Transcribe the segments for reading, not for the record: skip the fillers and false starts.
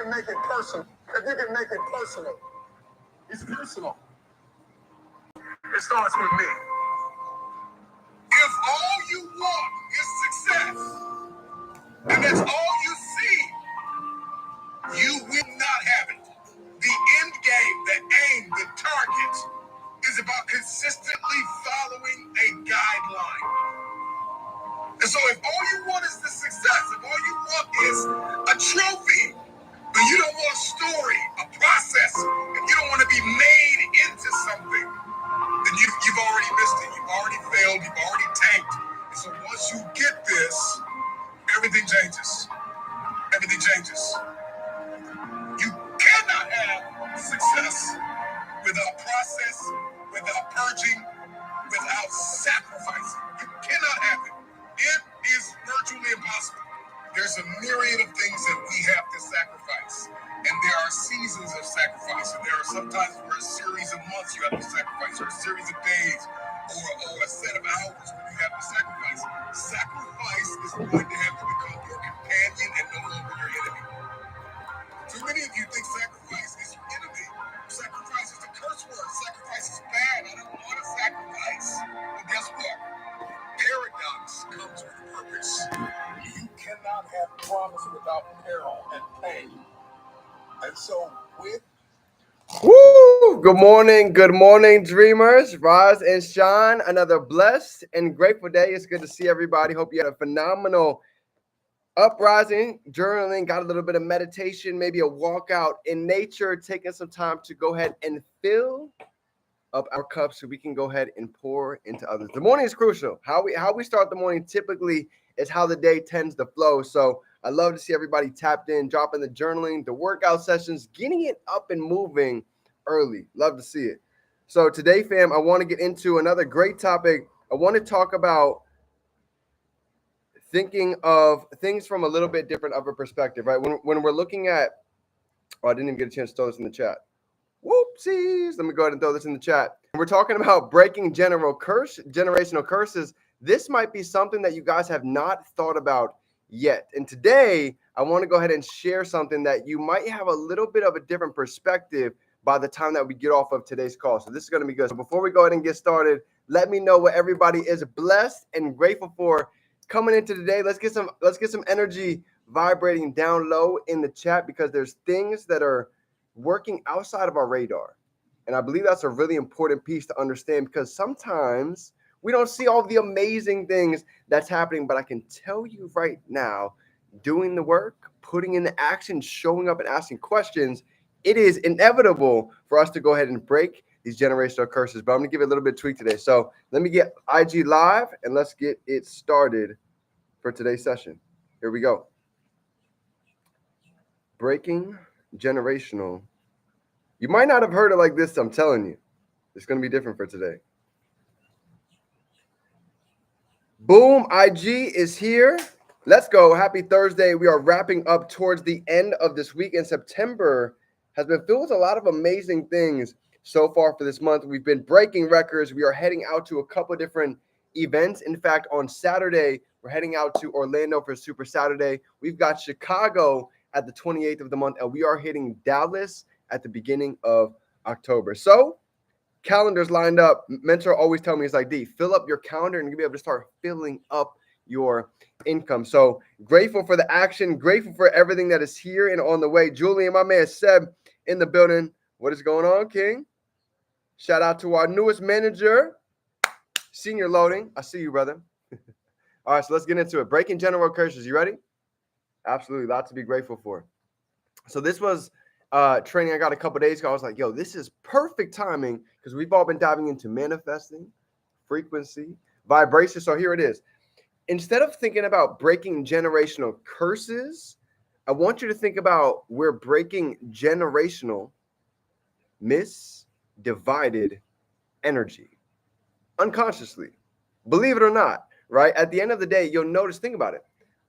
can make it personal, it's personal. It starts with me. If all you want is success, and that's all you see, you will not have it. The end game, the aim, the target is about consistently following a guideline. And so if all you want is the success, if all you want is a trophy, but you don't want a story, a process, if you don't want to be made into something, then you've already missed it. You've already failed. You've already tanked. And so once you get this, everything changes. Everything changes. You cannot have success without process, without purging, without sacrificing. You cannot have it. It is virtually impossible. There's a myriad of things that we have to sacrifice. And there are seasons of sacrifice. And there are sometimes where a series of months you have to sacrifice, or a series of days, or a set of hours where you have to sacrifice. Sacrifice is going to have to become your companion and no longer your enemy. Too many of you think sacrifice is your enemy. Sacrifice is a curse word. Sacrifice is bad. I don't want to sacrifice. But guess what? Paradox comes with purpose. You cannot have promise without peril and pain. And so with Good morning, dreamers. Rise and shine. Another blessed and grateful day. It's good to see everybody. Hope you had a phenomenal uprising, journaling, got a little bit of meditation, maybe a walk out in nature, taking some time to go ahead and fill up our cups so we can go ahead and pour into others. The morning is crucial. How we start the morning typically is how the day tends to flow. So I love to see everybody tapped in, dropping the journaling, the workout sessions, getting it up and moving early. Love to see it. So today, fam, I want to get into another great topic. I want to talk about thinking of things from a little bit different of a perspective, right? When we're looking at, I didn't even get a chance to throw this in the chat. Whoopsies. Let me go ahead and throw this in the chat. We're talking about breaking generational curses. This might be something that you guys have not thought about yet. And today, I want to go ahead and share something that you might have a little bit of a different perspective by the time that we get off of today's call. So this is going to be good. So before we go ahead and get started, let me know what everybody is blessed and grateful for coming into today. Let's get some energy vibrating down low in the chat, because there's things that are working outside of our radar. And I believe that's a really important piece to understand, because sometimes we don't see all the amazing things that's happening. But I can tell you right now, doing the work, putting in the action, showing up and asking questions, it is inevitable for us to go ahead and break these generational curses. But I'm going to give it a little bit of tweak today. So let me get IG live and let's get it started for today's session. Here we go. Breaking generational. You might not have heard it like this. I'm telling you, it's going to be different for today. Boom, IG is here. Let's go. Happy Thursday. We are wrapping up towards the end of this week, and September has been filled with a lot of amazing things so far for this month. We've been breaking records. We are heading out to a couple of different events. In fact, on Saturday, we're heading out to Orlando for Super Saturday. We've got Chicago at the 28th of the month, and we are hitting Dallas at the beginning of October. So calendars lined up. Mentor always tell me, it's like, D, fill up your calendar and you'll be able to start filling up your income. So grateful for the action, grateful for everything that is here and on the way. Julian, my man Seb in the building. What is going on, King? Shout out to our newest manager, Senior Loading. I see you, brother. All right, so let's get into it. Breaking general curses. You ready? Absolutely. Lots to be grateful for. So this was training I got a couple days ago. I was like, yo, this is perfect timing, because we've all been diving into manifesting, frequency, vibration. So here it is. Instead of thinking about breaking generational curses, I want you to think about we're breaking generational misdivided energy unconsciously. Believe it or not, right? At the end of the day, you'll notice, think about it.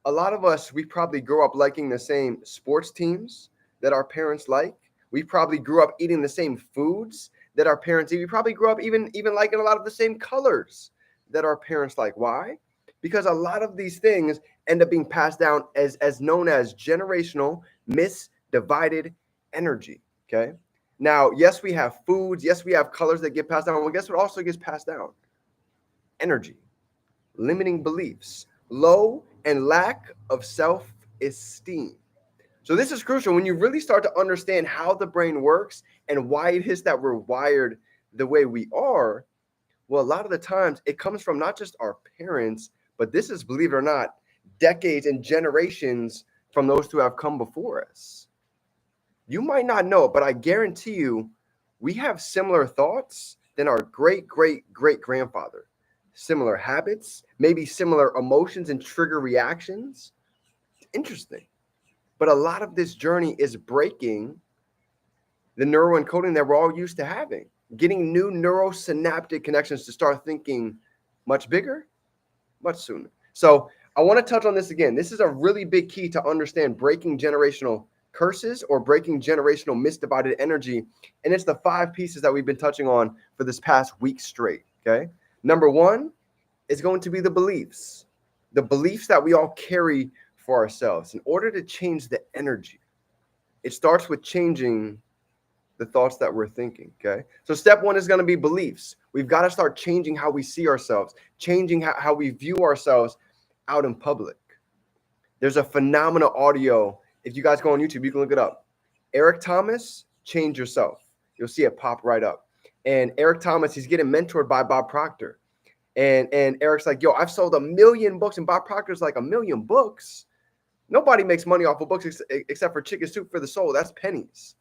A lot of us, we probably grew up liking the same sports teams that our parents like. We probably grew up eating the same foods that our parents eat. We probably grew up even liking a lot of the same colors that our parents like. Why? Because a lot of these things end up being passed down as known as generational misdivided divided energy. Okay. Now, yes, we have foods. Yes, we have colors that get passed down. Well, guess what also gets passed down? Energy, limiting beliefs, low and lack of self esteem. So, this is crucial when you really start to understand how the brain works and why it is that we're wired the way we are. Well, a lot of the times it comes from not just our parents, but this is, believe it or not, decades and generations from those who have come before us. You might not know it, but I guarantee you, we have similar thoughts than our great, great, great grandfather. Similar habits, maybe similar emotions and trigger reactions. Interesting. But a lot of this journey is breaking the neuroencoding that we're all used to having, getting new neurosynaptic connections to start thinking much bigger, much sooner. So I want to touch on this again. This is a really big key to understand breaking generational curses or breaking generational misdivided energy. And it's the 5 pieces that we've been touching on for this past week straight. Okay. Number 1 is going to be the beliefs that we all carry for ourselves. In order to change the energy, it starts with changing the thoughts that we're thinking. Okay. So step 1 is going to be beliefs. We've got to start changing how we see ourselves, changing how we view ourselves out in public. There's a phenomenal audio. If you guys go on YouTube, you can look it up. Eric Thomas, Change Yourself. You'll see it pop right up. And Eric Thomas, he's getting mentored by Bob Proctor. And Eric's like, yo, I've sold 1 million books. And Bob Proctor's like, 1 million books? Nobody makes money off of books except for Chicken Soup for the Soul. That's pennies.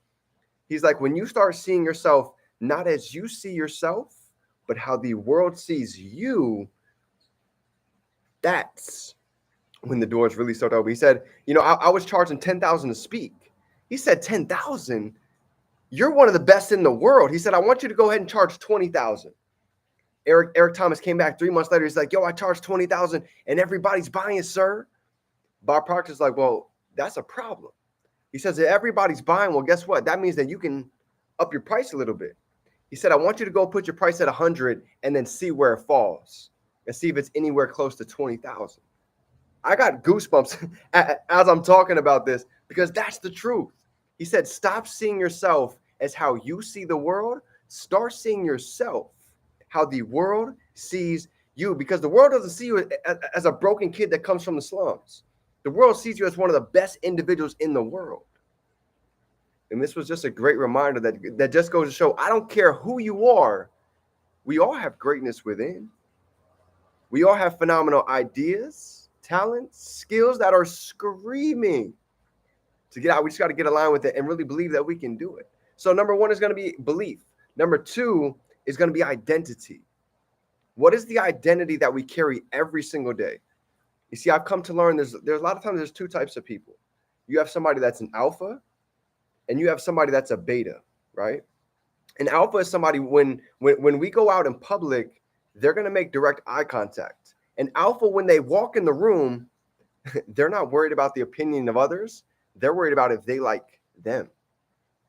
He's like, when you start seeing yourself not as you see yourself, but how the world sees you, that's when the doors really start open. He said, I was charging $10,000 to speak. He said, 10,000? You're one of the best in the world. He said, I want you to go ahead and charge 20,000. Eric Thomas came back 3 months later. He's like, yo, I charged 20,000 and everybody's buying, sir. Bob Proctor's like, well, that's a problem. He says, if everybody's buying, well, guess what? That means that you can up your price a little bit. He said, I want you to go put your price at 100 and then see where it falls and see if it's anywhere close to 20,000. I got goosebumps as I'm talking about this because that's the truth. He said, stop seeing yourself as how you see the world. Start seeing yourself how the world sees you, because the world doesn't see you as a broken kid that comes from the slums. The world sees you as one of the best individuals in the world. And this was just a great reminder that just goes to show, I don't care who you are. We all have greatness within. We all have phenomenal ideas, talents, skills that are screaming to get out. We just got to get aligned with it and really believe that we can do it. So number 1 is going to be belief. Number 2 is going to be identity. What is the identity that we carry every single day? You see, I've come to learn there's a lot of times there's 2 types of people. You have somebody that's an alpha and you have somebody that's a beta, right? An alpha is somebody when we go out in public, they're going to make direct eye contact. An alpha, when they walk in the room, they're not worried about the opinion of others. They're worried about if they like them.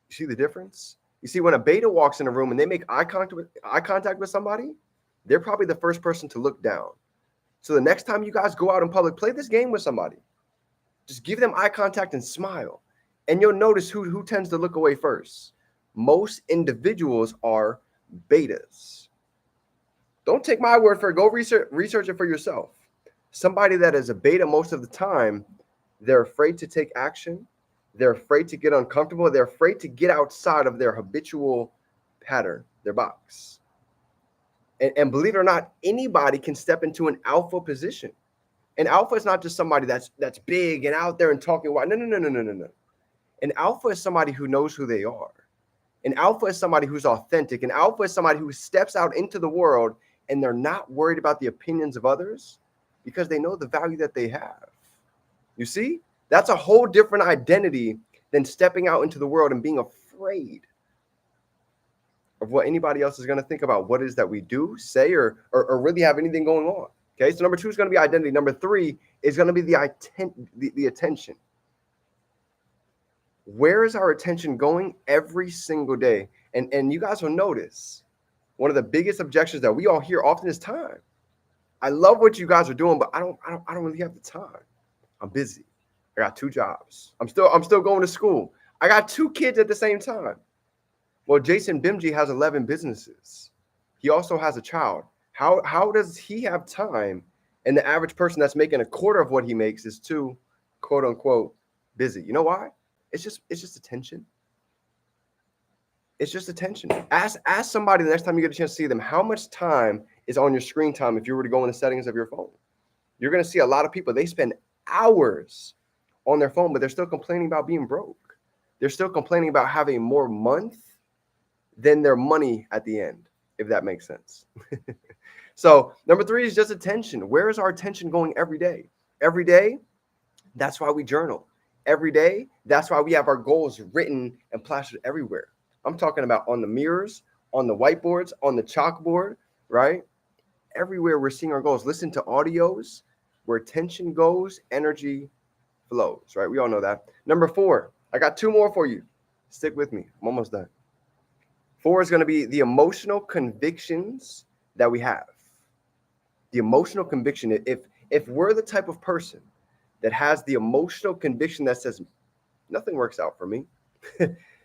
You see the difference? You see, when a beta walks in a room and they make eye contact with somebody, they're probably the first person to look down. So the next time you guys go out in public, play this game with somebody. Just give them eye contact and smile. And you'll notice who tends to look away first. Most individuals are betas. Don't take my word for it. Go research it for yourself. Somebody that is a beta most of the time, they're afraid to take action. They're afraid to get uncomfortable. They're afraid to get outside of their habitual pattern, their box. And believe it or not, anybody can step into an alpha position. An alpha is not just somebody that's big and out there and talking wide. No. An alpha is somebody who knows who they are. An alpha is somebody who's authentic. An alpha is somebody who steps out into the world and they're not worried about the opinions of others because they know the value that they have. You see? That's a whole different identity than stepping out into the world and being afraid of what anybody else is going to think about what it is that we do, say, or really have anything going on. Okay, so number 2 is going to be identity. Number 3 is going to be the attention. Where is our attention going every single day? And you guys will notice one of the biggest objections that we all hear often is time. I love what you guys are doing, but I don't really have the time. I'm busy. I got 2 jobs. I'm still going to school. I got 2 kids at the same time. Well, Jason Bimji has 11 businesses. He also has a child. How does he have time? And the average person that's making a quarter of what he makes is too, quote unquote, busy. You know why? It's just attention. It's just attention. Ask somebody the next time you get a chance to see them, how much time is on your screen time if you were to go in the settings of your phone? You're going to see a lot of people, they spend hours on their phone, but they're still complaining about being broke. They're still complaining about having more month than their money at the end, if that makes sense. So number 3 is just attention. Where is our attention going every day? Every day, that's why we journal. Every day, that's why we have our goals written and plastered everywhere. I'm talking about on the mirrors, on the whiteboards, on the chalkboard, right? Everywhere we're seeing our goals. Listen to audios. Where attention goes, energy flows, right? We all know that. Number 4, I got 2 more for you. Stick with me. I'm almost done. 4 is going to be the emotional convictions that we have. The emotional conviction. If we're the type of person that has the emotional conviction that says nothing works out for me,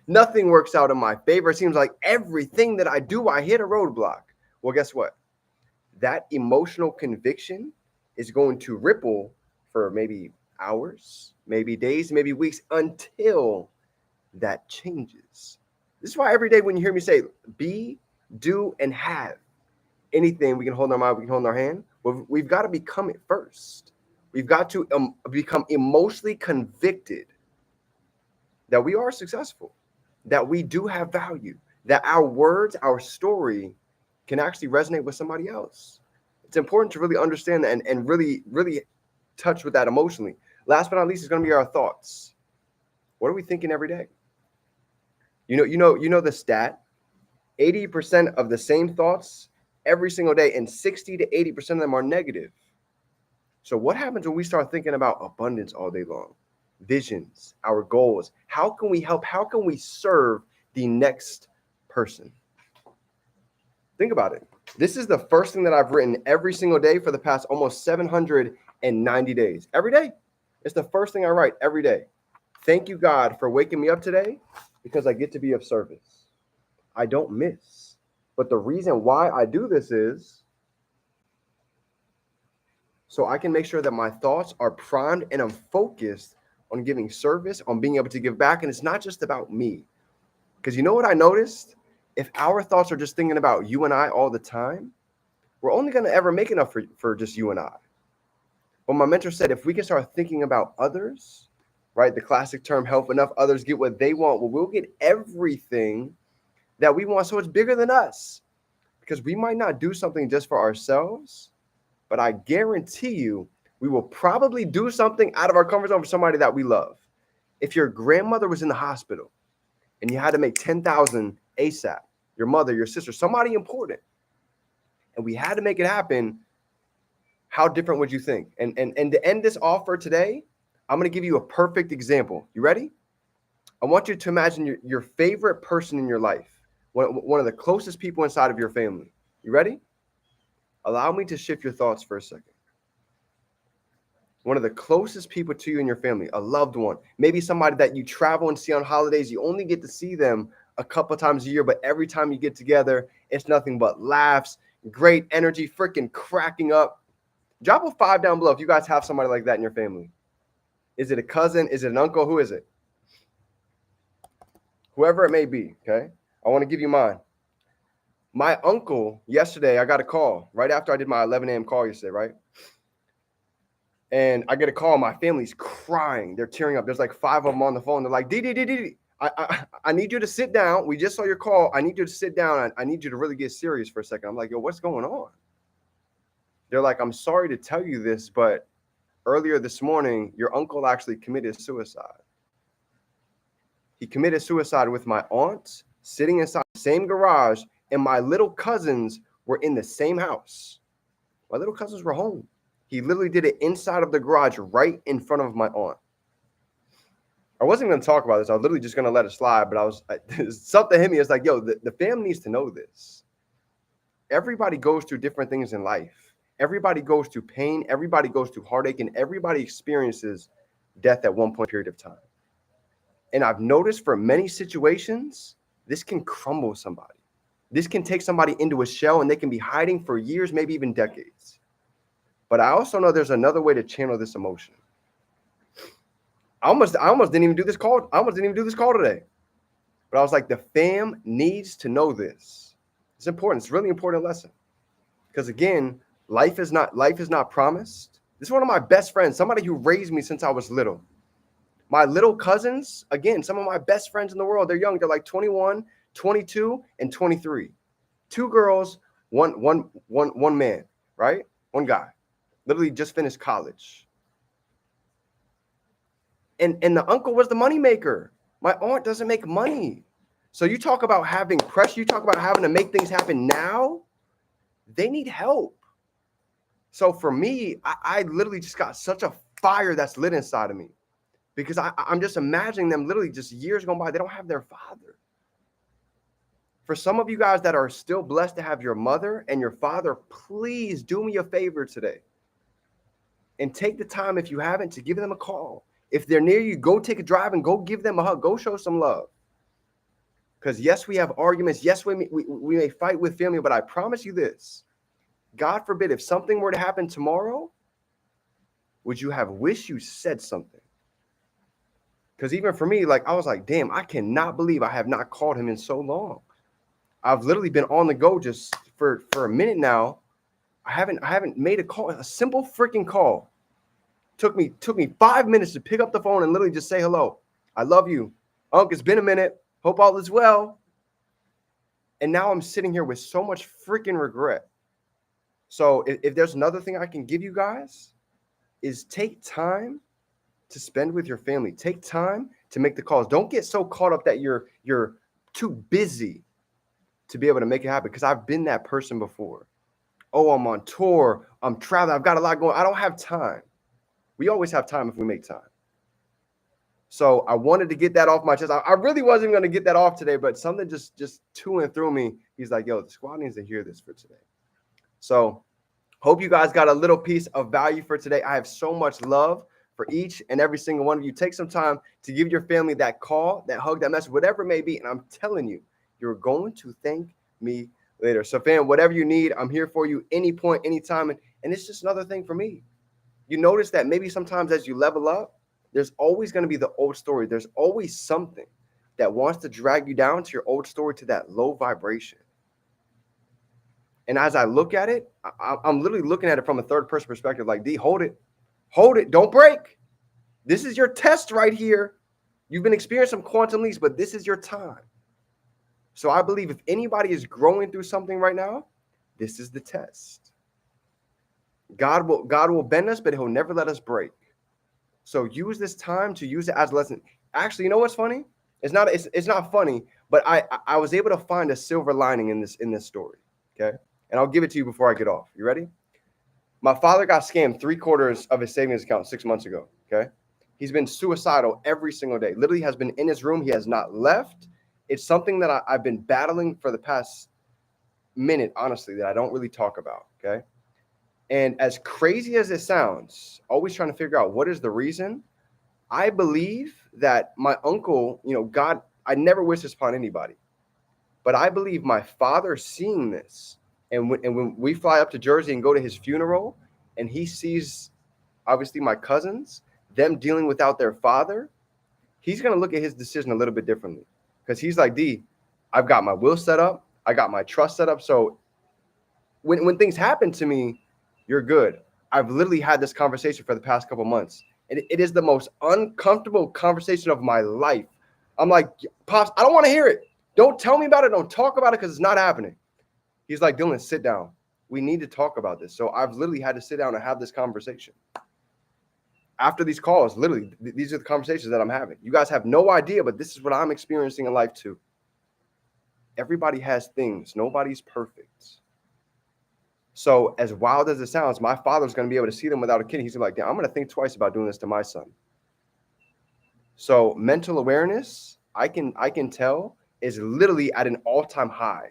nothing works out in my favor, it seems like everything that I do, I hit a roadblock. Well, guess what? That emotional conviction is going to ripple for maybe hours, maybe days, maybe weeks until that changes. This is why every day when you hear me say be, do, and have anything we can hold in our mind, we can hold in our hand, well, we've got to become it first. We've got to become emotionally convicted that we are successful, that we do have value, that our words, our story can actually resonate with somebody else. It's important to really understand that and really, really touch with that emotionally. Last but not least is going to be our thoughts. What are we thinking every day? You know the stat, 80% of the same thoughts every single day, and 60 to 80% of them are negative. So what happens when we start thinking about abundance all day long? Visions, our goals. How can we help? How can we serve the next person? Think about it. This is the first thing that I've written every single day for the past almost 790 days. Every day. It's the first thing I write every day. Thank you, God, for waking me up today because I get to be of service. I don't miss. But the reason why I do this is so I can make sure that my thoughts are primed and I'm focused on giving service, on being able to give back. And it's not just about me. Because you know what I noticed? If our thoughts are just thinking about you and I all the time, we're only going to ever make enough for just you and I. But my mentor said, if we can start thinking about others, right? The classic term, help enough others get what they want. Well, we'll get everything that we want. So it's bigger than us because we might not do something just for ourselves, but I guarantee you, we will probably do something out of our comfort zone for somebody that we love. If your grandmother was in the hospital and you had to make 10,000 ASAP, your mother, your sister, somebody important, and we had to make it happen, how different would you think? And to end this off for today, I'm going to give you a perfect example. You ready? I want you to imagine your favorite person in your life, one of the closest people inside of your family. You ready? Allow me to shift your thoughts for a second. One of the closest people to you in your family, a loved one, maybe somebody that you travel and see on holidays. You only get to see them a couple times a year, but every time you get together, it's nothing but laughs, great energy, freaking cracking up. Drop a 5 down below if you guys have somebody like that in your family. Is it a cousin? Is it an uncle? Who is it? Whoever it may be, okay? I want to give you mine. My uncle, yesterday, I got a call right after I did my 11 a.m. call yesterday, right? And I get a call. My family's crying. They're tearing up. There's like 5 of them on the phone. They're like, D. I need you to sit down. We just saw your call. I need you to sit down. I need you to really get serious for a second. I'm like, yo, what's going on? They're like, I'm sorry to tell you this, but earlier this morning, your uncle actually committed suicide. He committed suicide with my aunt sitting inside the same garage, and my little cousins were in the same house. My little cousins were home. He literally did it inside of the garage right in front of my aunt. I wasn't going to talk about this. I was literally just going to let it slide, but something hit me. It's like, yo, the family needs to know this. Everybody goes through different things in life. Everybody goes through pain. Everybody goes through heartache, and everybody experiences death at one point period of time. And I've noticed for many situations, this can crumble somebody. This can take somebody into a shell and they can be hiding for years, maybe even decades. But I also know there's another way to channel this emotion. I almost didn't even do this call. I almost didn't even do this call today. But I was like, the fam needs to know this. It's important. It's a really important lesson. Because again, life is not promised. This is one of my best friends, somebody who raised me since I was little. My little cousins, again, some of my best friends in the world, they're young. They're like 21, 22, and 23. 2 girls, one man, right? One guy. Literally just finished college. And the uncle was the moneymaker. My aunt doesn't make money. So you talk about having pressure, you talk about having to make things happen now. They need help. So for me, I literally just got such a fire that's lit inside of me. Because I'm just imagining them literally just years going by. They don't have their father. For some of you guys that are still blessed to have your mother and your father, please do me a favor today. And take the time, if you haven't, to give them a call. If they're near you, go take a drive and go give them a hug. Go show some love. Because yes, we have arguments. Yes, we may fight with family, but I promise you this. God forbid, if something were to happen tomorrow, would you have wished you said something? Because even for me, like I was like, damn, I cannot believe I have not called him in so long. I've literally been on the go just for a minute now. I haven't made a call, a simple freaking call. Took me 5 minutes to pick up the phone and literally just say hello. I love you. Unc, it's been a minute. Hope all is well. And now I'm sitting here with so much freaking regret. So if there's another thing I can give you guys, is take time to spend with your family. Take time to make the calls. Don't get so caught up that you're too busy to be able to make it happen. Because I've been that person before. Oh, I'm on tour. I'm traveling. I've got a lot going. I don't have time. We always have time if we make time. So I wanted to get that off my chest. I really wasn't going to get that off today, but something just to and through me. He's like, yo, the squad needs to hear this for today. So hope you guys got a little piece of value for today. I have so much love for each and every single one of you. Take some time to give your family that call, that hug, that message, whatever it may be. And I'm telling you, you're going to thank me later. So fam, whatever you need, I'm here for you any point, anytime. And it's just another thing for me. You notice that maybe sometimes as you level up, there's always going to be the old story. There's always something that wants to drag you down to your old story, to that low vibration. And as I look at it, I'm literally looking at it from a third person perspective, like, D, hold it, don't break. This is your test right here. You've been experiencing some quantum leaps, but this is your time. So I believe if anybody is growing through something right now, this is the test. God will bend us, but he'll never let us break. So use this time to use it as a lesson. Actually, you know what's funny? It's not funny, but I was able to find a silver lining in this story. Okay. And I'll give it to you before I get off. You ready? My father got scammed 3/4 of his savings account 6 months ago. Okay. He's been suicidal every single day. Literally has been in his room. He has not left. It's something that I've been battling for the past minute, honestly, that I don't really talk about. Okay. And as crazy as it sounds, always trying to figure out what is the reason. I believe that my uncle, God, I never wish this upon anybody, but I believe my father seeing this, and when we fly up to Jersey and go to his funeral, and he sees, obviously, my cousins, them dealing without their father, he's going to look at his decision a little bit differently. Because he's like, D, I've got my will set up. I got my trust set up. So when things happen to me, you're good. I've literally had this conversation for the past couple months. And it is the most uncomfortable conversation of my life. I'm like, Pops, I don't want to hear it. Don't tell me about it. Don't talk about it because it's not happening. He's like, Dylan, sit down. We need to talk about this. So I've literally had to sit down and have this conversation. After these calls, literally, these are the conversations that I'm having. You guys have no idea, but this is what I'm experiencing in life too. Everybody has things. Nobody's perfect. So as wild as it sounds, my father's going to be able to see them without a kid. He's like, damn, I'm going to think twice about doing this to my son. So mental awareness, I can tell, is literally at an all-time high.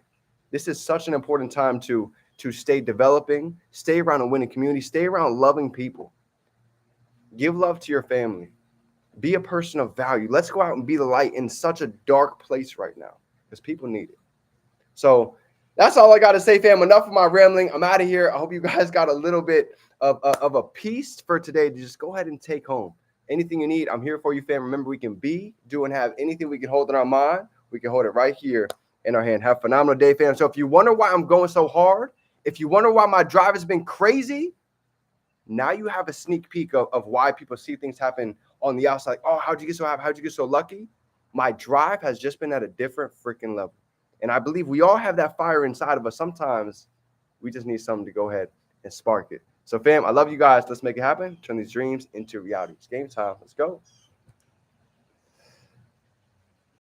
This is such an important time to stay developing, stay around a winning community, stay around loving people. Give love to your family. Be a person of value. Let's go out and be the light in such a dark place right now because people need it. So that's all I got to say, fam. Enough of my rambling. I'm out of here. I hope you guys got a little bit of a piece for today to just go ahead and take home. Anything you need, I'm here for you, fam. Remember, we can be, do, and have anything we can hold in our mind. We can hold it right here in our hand. Have a phenomenal day, fam. So if you wonder why I'm going so hard, if you wonder why my drive has been crazy, now you have a sneak peek of why people see things happen on the outside. Like, oh, how'd you get so happy? How'd you get so lucky? My drive has just been at a different freaking level. And I believe we all have that fire inside of us. Sometimes we just need something to go ahead and spark it. So, fam, I love you guys. Let's make it happen. Turn these dreams into reality. It's game time. Let's go.